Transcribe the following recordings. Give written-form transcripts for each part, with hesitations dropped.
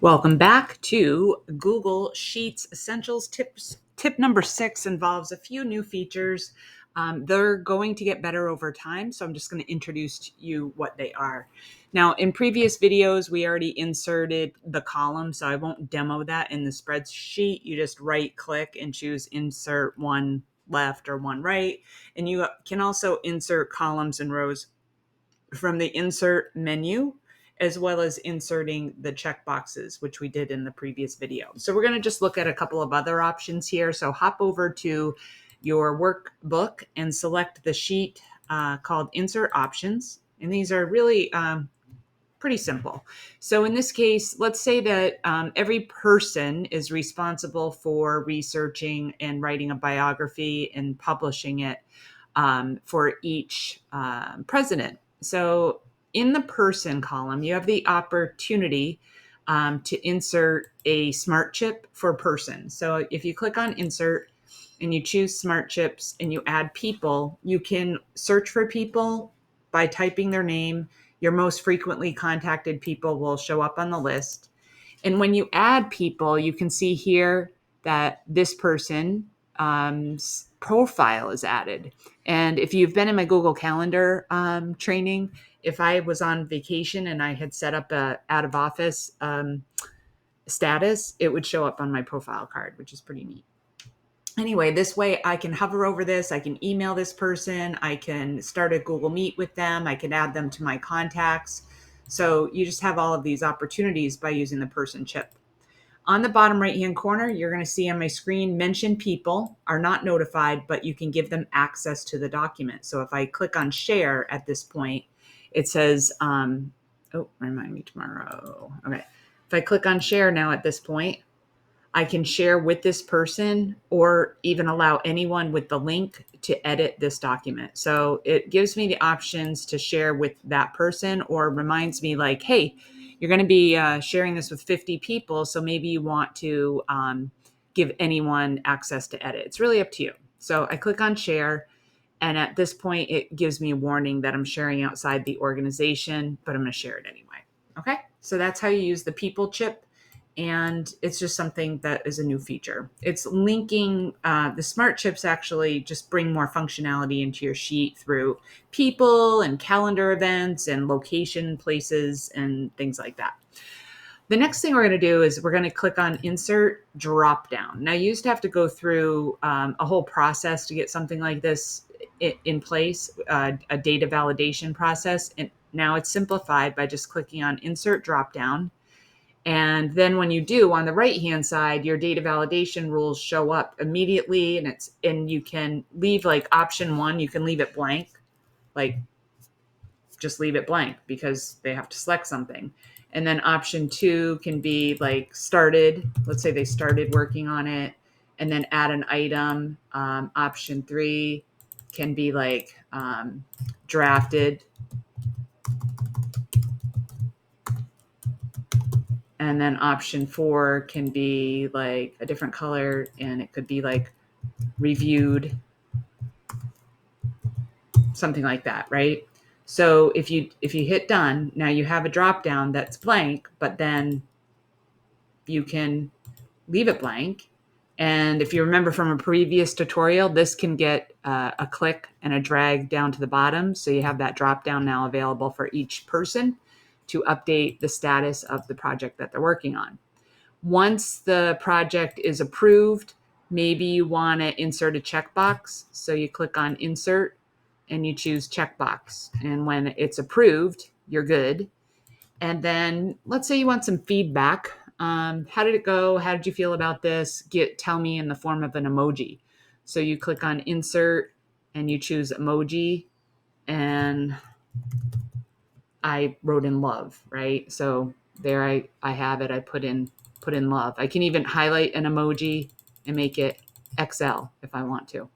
Welcome back to Google Sheets Essentials Tips. Tip number 6 involves a few new features. They're going to get better over time, so I'm just going to introduce to you what they are. Now, in previous videos, we already inserted the column, so I won't demo that in the spreadsheet. You just right-click and choose Insert one left or one right, and you can also insert columns and rows from the Insert menu, as well as inserting the checkboxes, which we did in the previous video. So we're going to just look at a couple of other options here. So hop over to your workbook and select the sheet called Insert Options. And these are really pretty simple. So in this case, let's say that every person is responsible for researching and writing a biography and publishing it for each president. So in the person column, you have the opportunity to insert a smart chip for person. So if you click on insert and you choose smart chips and you add people, you can search for people by typing their name. Your most frequently contacted people will show up on the list. And when you add people, you can see here that this person's profile is added. And if you've been in my Google Calendar training, if I was on vacation and I had set up a out of office status, it would show up on my profile card, which is pretty neat. Anyway, this way I can hover over this, I can email this person, I can start a Google Meet with them, I can add them to my contacts. So you just have all of these opportunities by using the person chip. On the bottom right-hand corner, you're going to see on my screen, mention people are not notified, but you can give them access to the document. So if I click on share at this point, it says, remind me tomorrow. Okay. If I click on share now at this point, I can share with this person or even allow anyone with the link to edit this document. So it gives me the options to share with that person or reminds me like, hey, you're going to be sharing this with 50 people. So maybe you want to give anyone access to edit. It's really up to you. So I click on share. And at this point, it gives me a warning that I'm sharing outside the organization, but I'm going to share it anyway. Okay. So that's how you use the people chip. And it's just something that is a new feature. It's linking the smart chips actually just bring more functionality into your sheet through people and calendar events and location places and things like that. The next thing we're going to do is we're going to click on insert drop down. Now you used to have to go through a whole process to get something like this in place, a data validation process. And now it's simplified by just clicking on insert drop down. And then when you do, on the right-hand side, your data validation rules show up immediately, and you can leave like option 1, you can leave it blank, like just leave it blank because they have to select something. And then option 2 can be like started. Let's say they started working on it, and then add an item. Option 3 can be like drafted. And then option 4 can be like a different color, and it could be like reviewed, something like that, right? So if you hit done, now you have a drop down that's blank, but then you can leave it blank. And if you remember from a previous tutorial, this can get a click and a drag down to the bottom. So you have that drop down now available for each person to update the status of the project that they're working on. Once the project is approved, maybe you want to insert a checkbox. So you click on insert and you choose checkbox. And when it's approved, you're good. And then let's say you want some feedback. How did it go? How did you feel about this? Tell me in the form of an emoji. So you click on insert and you choose emoji. And I wrote in love, right? So there I have it. I put in love. I can even highlight an emoji and make it XL if I want to.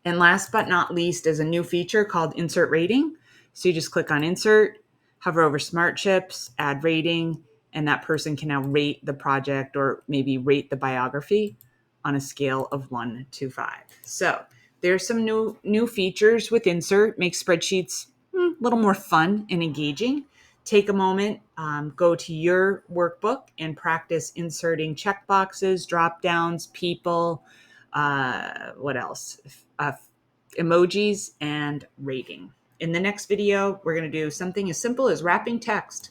And last but not least is a new feature called insert rating. So you just click on insert, hover over smart chips, add rating, and that person can now rate the project or maybe rate the biography on a scale of 1 to 5. So there's some new features with insert, make spreadsheets a little more fun and engaging. take a moment, go to your workbook and practice inserting checkboxes, drop downs, people, what else? Emojis, and rating. In the next video, we're going to do something as simple as wrapping text.